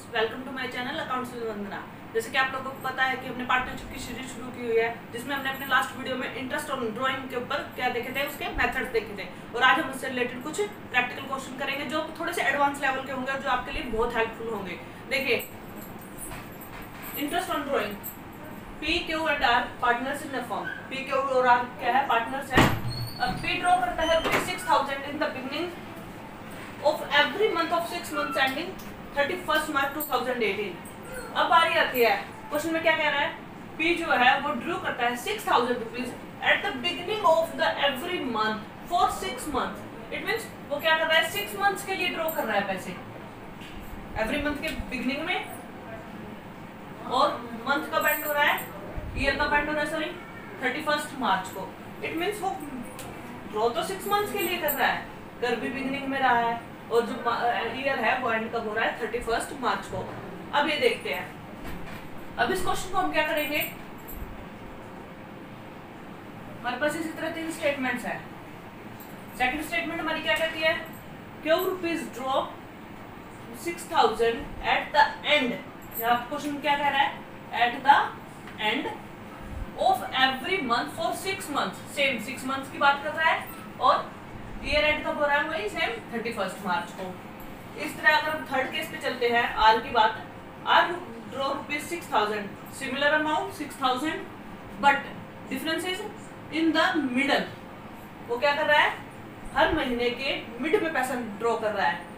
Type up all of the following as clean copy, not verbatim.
Friends, welcome to my channel accounts with Vandana. जैसे कि आप लोगों को पता है कि हमने पार्टनरशिप की सीरीज शुरू की हुई है, जिसमें हमने अपने लास्ट वीडियो में इंटरेस्ट और ड्राइंग के ऊपर क्या देखे थे, उसके मेथड्स देखे थे। और आज हम उससे रिलेटेड कुछ प्रैक्टिकल क्वेश्चन करेंगे जो थोड़े से एडवांस लेवल के होंगे और जो आपके लिए बहुत हेल्पफुल होंगे। देखिए, interest on drawing, P Q and R partners in the firm. P Q और आर क्या है? पार्टनर्स है। अब पी ड्रॉ करता है 6,000 in the beginning of every month of 6 months ending 31 मार्च 2018। अब बारी आती है, क्वेश्चन में क्या कह रहा है? पी जो है वो ड्रू करता है 6,000 rupees at the beginning of the every month for 6 month. It means वो क्या कर रहा है? 6 मंथ्स के लिए ड्रॉ कर रहा है पैसे, एवरी मंथ के बिगिनिंग में। और मंथ का एंड हो रहा है, ईयर का एंड हो रहा है, सॉरी 31 मार्च को। इट मीन्स वो ड्रॉ तो 6 मंथ्स के लिए कर रहा है, कर भी बिगिनिंग में रहा है, और जो ईयर है वो एंड कब हो रहा है? 31 मार्च को। अब ये देखते हैं, अब इस क्वेश्चन को हम क्या करेंगे? हमारे पास इसी तरह 3 स्टेटमेंट्स है। सेकंड स्टेटमेंट हमारी क्या कहती है? Q rupees draw 6,000 at the end. Question क्या कह रहा है? At the end of every month for 6 month. Same 6 months की बात कर रहा है, और ईयर एंड कब हो रहा है? वही सेम 31 मार्च को। इस तरह अगर हम थर्ड केस पे चलते हैं, आर की बात, R draw rupees 6,000, similar amount 6,000, but difference is in the middle. वो क्या कर रहा है? हर महीने के मिड में पैसा ड्रॉ कर रहा है,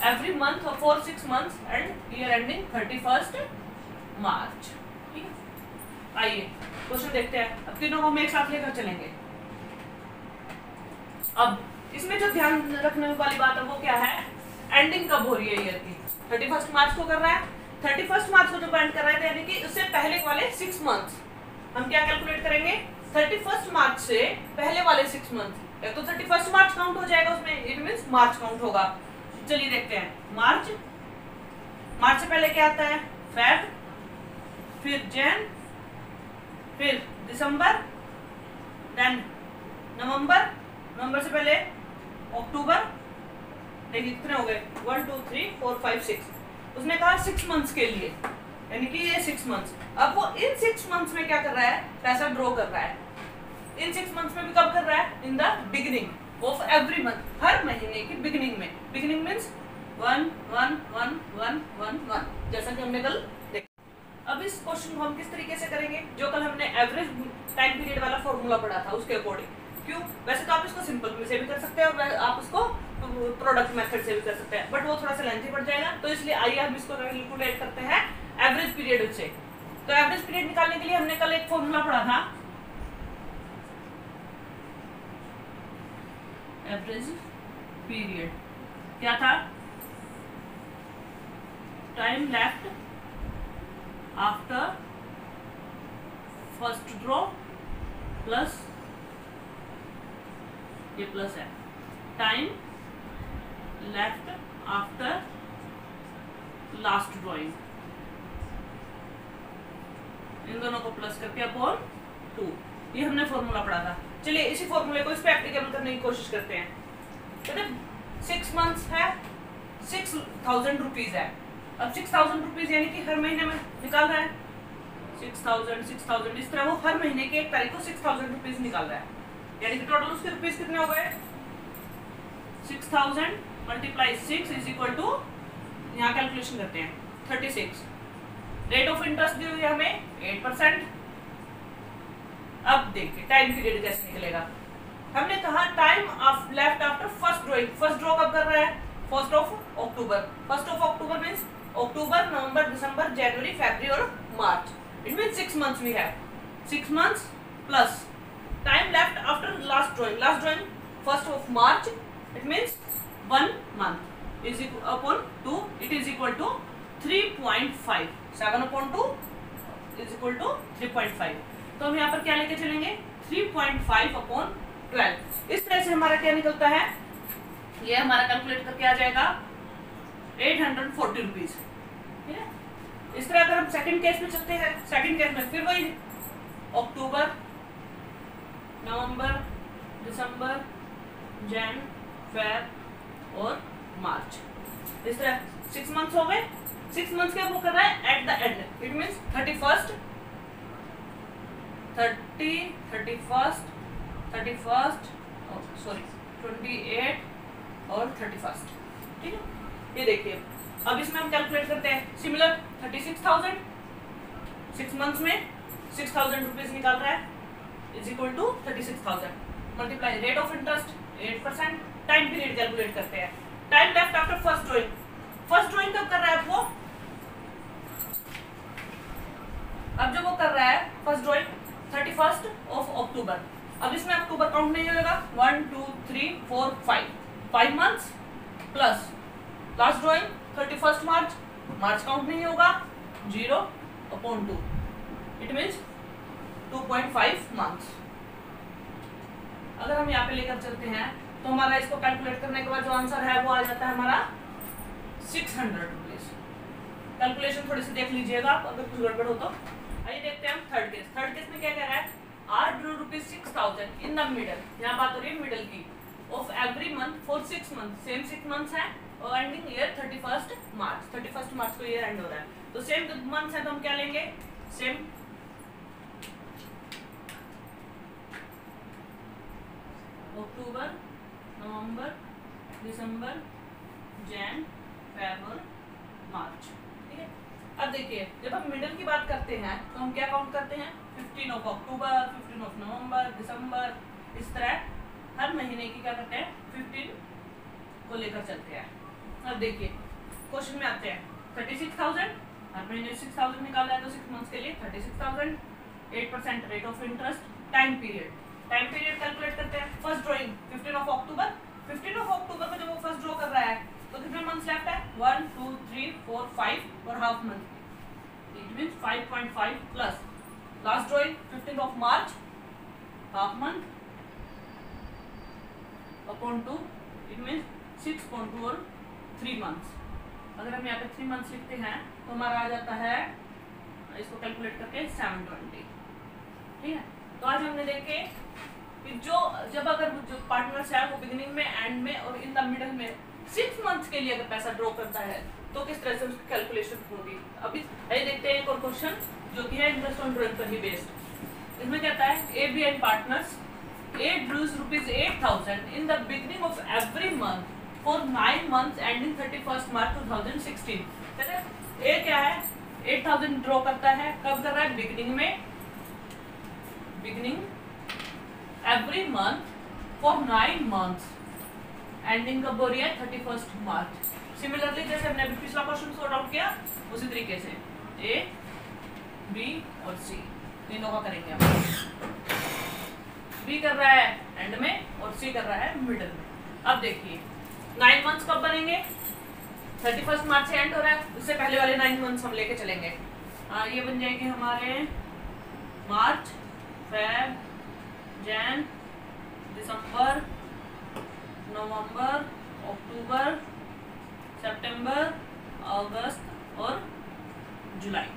every month for 6 months and year ending 31 मार्च। ठीक है, आइए क्वेश्चन देखते हैं। अब तीनों को हम एक साथ लेकर चलेंगे। अब इसमें जो ध्यान रखने वाली बात है वो क्या है? एंडिंग कब हो रही है ईयर की? 31 मार्च को कर रहा है। 31 मार्च को जो एंड कर रहा है, यानी कि उससे पहले वाले 6 मंथ्स हम क्या कैलकुलेट करेंगे? 31 मार्च से पहले वाले 6 मंथ। तो 31 मार्च काउंट हो जाएगा उसमें, इट मींस मार्च काउंट होगा। चलिए देखते हैं। मार्च, मार्च से पहले क्या आता है? फेब, फिर जैन, फिर दिसंबर, देन नवंबर, नवंबर से पहले अक्टूबर। देखिए कितने हो गए? 1 2 3 4 5 6। उसने कहा 6 मंथ्स के लिए, यानी कि ये 6 मंथ्स। अब वो इन 6 मंथ्स में क्या कर रहा है? पैसा ड्रॉ कर रहा है। इन 6 मंथ्स में भी कब कर रहा है? In the beginning of every month, हर महीने की बिगिनिंग में। बिगिनिंग मीन्स 1 1 1 1 1 1, जैसा कि हमने कल देखा। अब इस क्वेश्चन को हम किस तरीके से करेंगे? जो कल हमने एवरेज टाइम पीरियड वाला फॉर्मूला पढ़ा था, उसके अकॉर्डिंग। क्यों? वैसे तो आप इसको सिंपल में से भी कर सकते हैं, और आप उसको प्रोडक्ट मेथड से भी कर सकते हैं, बट वो थोड़ा सा लेंथी पड़ जाएगा। तो इसलिए आइए हम इसको कैलकुलेट करते हैं एवरेज पीरियड से। तो एवरेज पीरियड निकालने के लिए हमने कल एक फॉर्मूला पढ़ा था, एवरेज पीरियड क्या था? Time left after first draw plus, ये प्लस है, time left after last drawing, इन दोनों को प्लस करके अपॉन 2। ये हमने फॉर्मूला पढ़ा था। चलिए इसी फॉर्मूले को इस पे एप्लीकेबल करने की कोशिश करते हैं। तो 6 मंथ्स है, 6,000 रुपीज है। अब 6,000 रुपीज यानी कि हर महीने में निकाल रहा है 6,000 6,000। इस तरह वो हर महीने की 1 तारीख को 6,000 रुपीज निकाल रहा है, यानी कि टोटल उसके रुपीज कितने हो गए? 6,000 मल्टीप्लाई 6 इज इक्वल टू, यहाँ कैलकुलेशन करते हैं, 36। रेट ऑफ इंटरेस्ट दी हुई है हमें 8%। अब देखिए टाइम पीरियड कैसे निकलेगा। हमने कहा time left after first drawing. First draw कब कर रहा है? 1 अक्टूबर। 1 अक्टूबर मीन्स अक्टूबर, नवंबर, दिसंबर, जनवरी, फरवरी और मार्च। It means 6 months we have. 6 months plus time left after last drawing. Last drawing 1 March, it means 1 month is upon 2, it is equal to 3.5। 7/2 is equal to 3.5। तो हम यहाँ पर क्या लेके चलेंगे? 3.5/12। इस तरह से हमारा क्या निकलता है? ये हमारा कैलकुलेट करके आ जाएगा 840 रुपीज। ठीक है, इस तरह अगर हम सेकंड केस में चलते हैं, सेकंड केस में फिर वही अक्टूबर, नवंबर, दिसंबर, जैन, फेब और मार्च। इस तरह 6 मंथ्स हो गए, 6 मंथ्स क्या वो कर रहा है at the end, it means 31st 28 और 31st, ठीक है। ये देखिए अब इसमें हम कैलकुलेट करते हैं सिमिलर 36,000 6 मंथ्स में 6,000 रुपीज निकाल रहा है is equal to 36,000 multiply rate of interest 8%, time period calculate करते हैं। Time left after first drawing, first drawing कब कर रहा है वो, अब जो वो कर रहा है first drawing 31st of October. अब इसमें अक्टूबर काउंट नहीं होगा, 1 2 3 4 5 months plus last drawing 31st मार्च, मार्च काउंट नहीं होगा, 0/2, इट मीन्स 2.5 मंथ्स। अगर हम यहाँ पे लेकर चलते हैं तो हमारा इसको कैलकुलेट करने के बाद जो आंसर है वो आ जाता है हमारा 600 रुपीज। कैलकुलेशन थोड़ी सी देख लीजिएगा आप अगर कुछ गड़बड़ हो तो। आइए देखते हैं हम थर्ड केस। थर्ड केस में क्या कह रहा है, R drew rupees 6,000 in the middle, यहाँ बात हो रही है मिडल की, of every month for 6 month, same 6 months है और एंडिंग ईयर 31st मार्च, 31st मार्च को ईयर एंड हो रहा है, तो सेम मंथ्स है तो हम क्या लेंगे, सेम अक्टूबर नवंबर दिसंबर जैन फेब और मार्च, ठीक है। अब देखिए जब हम मिडल की बात करते हैं तो हम क्या काउंट करते हैं, 15 ऑफ अक्टूबर, 15 ऑफ नवंबर, दिसंबर, इस तरह हर महीने की क्या करते हैं 15 को लेकर चलते हैं। अब देखिए क्वेश्चन में आते हैं 36,000, हर महीने 6,000 निकाला है तो 6 मंथ्स के लिए 36,000, 8% rate of interest, time period calculate करते हैं। First drawing 15 of October, 15 of October को जब वो फर्स्ट ड्रॉ कर रहा है तो कितने मंथ्स लेफ्ट है, 1 2 3 4 5 और half month, it means 5.5 plus last drawing 15 of March, half month upon 2, it means 6.2 और 3 मंथ्स। अगर हम यहाँ पे 3 मंथ्स लिखते हैं तो हमारा आ जाता है, इसको कैलकुलेट करके 720, ठीक है। तो आज हमने देखे कि जब अगर जो पार्टनर्स है वो बिगिनिंग में, एंड में और इन द मिडल में 6 मंथ्स के लिए अगर पैसा ड्रॉ करता है तो किस तरह से उसकी कैलकुलेशन होगी। अभी देखते हैं एक और क्वेश्चन जो कि है इंटरेस्ट ऑन ड्रॉइंग पर ही बेस्ड। इसमें कहता है A B and partners, A draws rupees 8,000 in the beginning of every month for 9 months ending 31st March 2016। A क्या है, 8,000 ड्रॉ करता है, कब कर रहा है, बिगिनिंग में, beginning every month for 9 months, ending कब हो रही है 31st मार्च। सिमिलरली जैसे हमने अभी पिछला क्वेश्चन सॉर्ट आउट किया उसी तरीके से ए बी और सी तीनों का करेंगे हम। बी कर रहा है एंड में और सी कर रहा है मिडल में। अब देखिए 9 मंथ्स कब बनेंगे, 31st मार्च से एंड हो रहा है, उससे पहले वाले 9 मंथ्स हम लेके चलेंगे। ये बन जाएंगे हमारे मार्च, फेब, जैन, दिसंबर, नवंबर, अक्टूबर, सितंबर, अगस्त और जुलाई।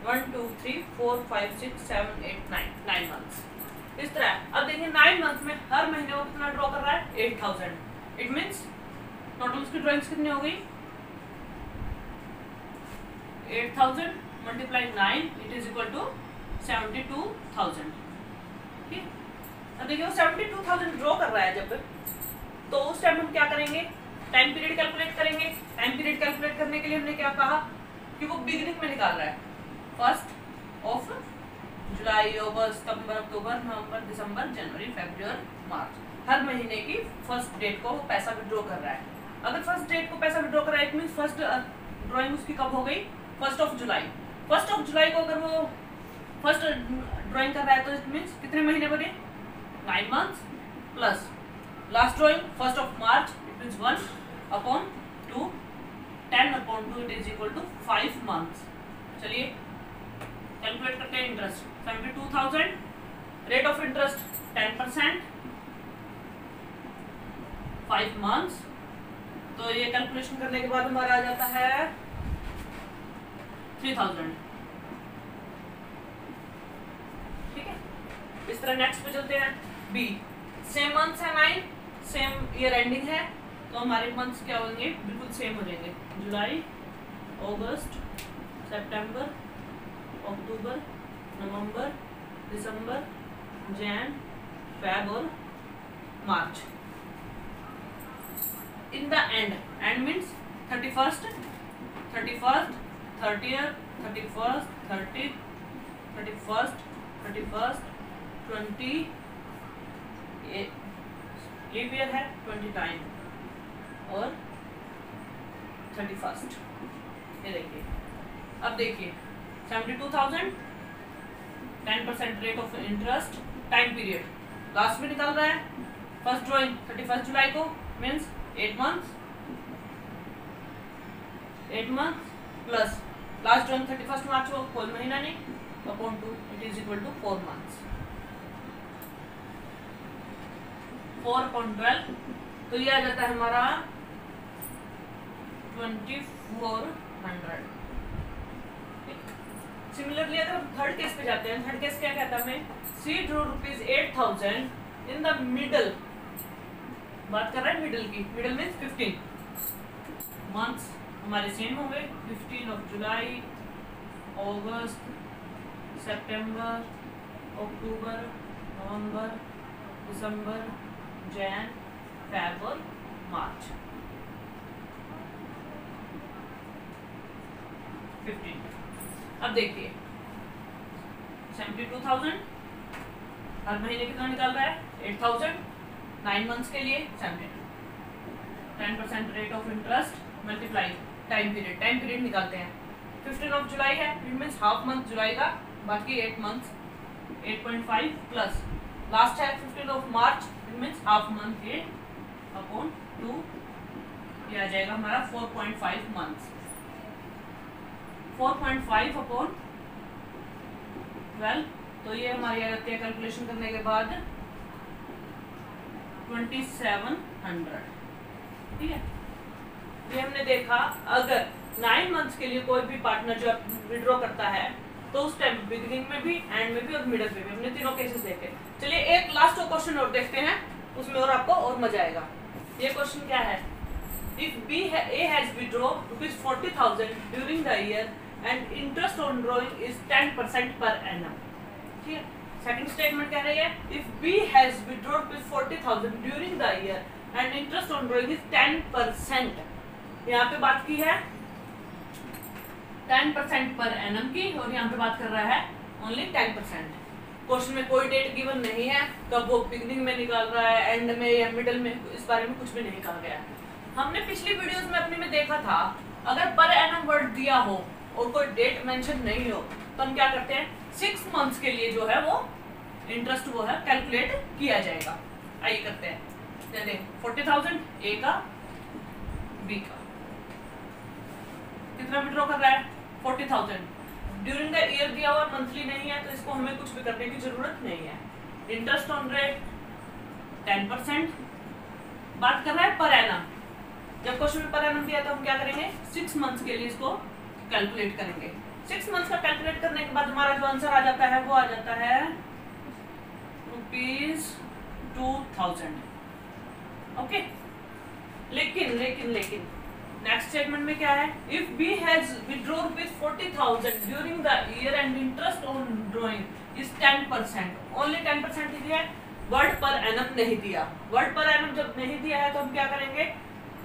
1 2 3 4 5 6 7 8 9 मंथ्स इस तरह। अब देखिए 9 मंथ में हर महीने वो कितना ड्रॉ कर रहा है, 8,000, इट मीन्स टोटल उसकी ड्रॉइंग्स कितनी हो गई, 8,000 multiply 9, it is equal to 72,000, ठीक। अब देखिए वो 72,000 ड्रॉ कर रहा है जब, तो उस टाइम हम क्या करेंगे, टाइम पीरियड कैलकुलेट करेंगे। टाइम पीरियड कैलकुलेट करने के लिए हमने क्या कहा कि वो बिगिनिंग में निकाल रहा है, 1st ऑफ जुलाई, अगस्त, सितंबर, अक्टूबर, नवंबर, दिसंबर, जनवरी, फरवरी, मार्च, हर महीने की फर्स्ट डेट को वो पैसा विड्रॉ कर रहा है। अगर फर्स्ट डेट को पैसा विड्रॉ कर रहा है इट मींस फर्स्ट ड्राइंग उसकी कब हो गई, 1st of July. 1st of July को अगर वो फर्स्ट ड्राइंग कर रहा है तो इट मींस कितने महीने बने, 9 months plus last drawing 1st of March, it means 1/2, 10/2, it is equal to 5 months. चलिए कैलकुलेट करते हैं interest, 72,000, rate of interest 10%, 5 months, तो ये कैलकुलेशन करने के बाद हमारा आ जाता है 3,000, ठीक है। इस तरह नेक्स्ट पे चलते हैं। बी, सेम मंथ्स है 9, सेम ईयर एंडिंग है, तो हमारे मंथ्स क्या होंगे, बिल्कुल सेम हो जाएंगे, जुलाई, अगस्त, सितंबर, अक्टूबर, नवंबर, दिसंबर, जैन, फेब और मार्च। In the end, and means 31st, 30th, 20 leap year है, 20 टाइम और 31st। ये देखिए, अब देखिए 72,000, 10% rate of interest, time period last में निकल रहा है। फर्स्ट ड्रॉइंग 31 जुलाई को, means 8 months plus last drawing 31 मार्च को, कोई महीना नहीं, upon 2 it is equal to 4 months। 4/12 तो ये आ जाता है हमारा 2400। सिमिलरली अगर हम थर्ड केस पे जाते हैं, थर्ड केस क्या कहता है हमें, सी ड्रू ₹8,000 इन द मिडल, बात कर रहे हैं मिडल की, मिडल मीन्स 15 मंथ्स हमारे सेम होंगे, 15 जुलाई, अगस्त, सितंबर, अक्टूबर, नवंबर, दिसंबर, जैन, फेब और मार्च। 15। अब देखिए 72,000 हर महीने कितना निकाल रहा है, 8,000, 9 months के लिए 72, 10% rate of interest multiply time period निकालते हैं। 15 जुलाई है, इट मीन्स हाफ मंथ जुलाई का, बाकी 8 months, 8.5 प्लस लास्ट है 15 मार्च, इट मीन्स हाफ मंथ, ये अपॉन 2, ये आ जाएगा हमारा 4.5 months। 4.5 अपॉन 12, तो ये हमारी आ जाती है कैलकुलेशन करने के बाद 2700। ठीक है, ये हमने देखा अगर 9 months के लिए कोई भी पार्टनर जो विड्रॉ करता है तो उस टाइम बिगिनिंग में भी, एंड में भी और मिडल में भी, हमने तीनों केसेस देखे। चलिए एक लास्ट क्वेश्चन और देखते हैं, उसमें और आपको और मजा आएगा। ये क्वेश्चन क्या है, if B A has withdraw ₹40,000 during the year and interest on drawing is 10% per annum. ठीक है, सेकंड स्टेटमेंट कह रही है if B has withdraw ₹40,000 during the year and interest on drawing is 10%। यहाँ पे बात की है 10% पर एनम की, और यहाँ पे बात कर रहा है ओनली 10%। क्वेश्चन में कोई डेट गिवन नहीं है, कब वो बिगनिंग में निकाल रहा है, एंड में या मिडल में, इस बारे में कुछ भी नहीं कहा गया है। हमने पिछली वीडियोस में अपनी में देखा था, अगर पर एनम वर्ड दिया हो और कोई डेट मेंशन नहीं हो तो हम क्या करते हैं, 6 months के लिए जो है वो इंटरेस्ट वो है कैलकुलेट किया जाएगा। आइए करते हैं, चलिए 40,000 ए का, बी का, कितना विड्रॉ कर रहा है 40,000 ड्यूरिंग द ईयर दिया हुआ, मंथली नहीं है तो इसको हमें कुछ भी करने की जरूरत नहीं है। इंटरेस्ट ऑन रेट 10%, बात कर रहा है पर एनम। जब क्वेश्चन में पर एनम दिया तो हम क्या करेंगे, 6 months के लिए इसको कैलकुलेट करेंगे। 6 months का कैलकुलेट करने के बाद हमारा जो आंसर आ जाता है वो आ जाता है ₹2,000। ओके, लेकिन नेक्स्ट स्टेटमेंट में क्या है, if B has withdraw ₹40,000 during the year and interest on drawing is 10%, only 10% ही दिया है, वर्ड पर एनम नहीं दिया। वर्ड पर एनम जब नहीं दिया है तो हम क्या करेंगे,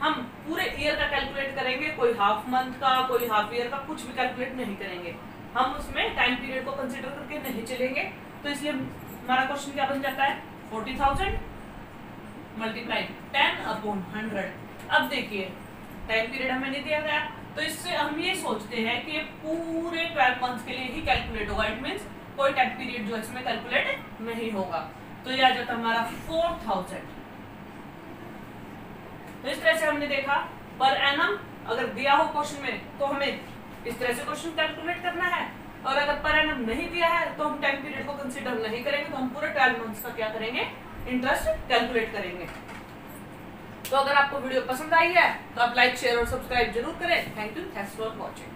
हम पूरे ईयर का कैलकुलेट करेंगे, कोई हाफ मंथ का, कोई हाफ ईयर का, कुछ भी कैलकुलेट नहीं करेंगे। हम उसमें टाइम पीरियड को कंसीडर करके नहीं चलेंगे, तो इसलिए हमारा क्वेश्चन क्या बन जाता है, 40,000 मल्टीप्लाई 10/100। अब देखिए टाइम पीरियड हमें नहीं दिया गया, तो इससे हम ये सोचते हैं कि ये पूरे 12 months के लिए ही कैलकुलेट होगा। इट मीन्स कोई टाइम पीरियड जो इसमें कैलकुलेट नहीं होगा, तो ये आ जाता हमारा 4,000। तो इस तरह से हमने देखा पर एनम अगर दिया हो क्वेश्चन में तो हमें इस तरह से क्वेश्चन कैलकुलेट करना है, और अगर पर एनम नहीं दिया है तो हम टाइम पीरियड को कंसीडर नहीं करेंगे, तो हम पूरे 12 months का क्या करेंगे, इंटरेस्ट कैलकुलेट करेंगे। तो अगर आपको वीडियो पसंद आई है तो आप लाइक, शेयर और सब्सक्राइब जरूर करें। Thank you, thanks for watching.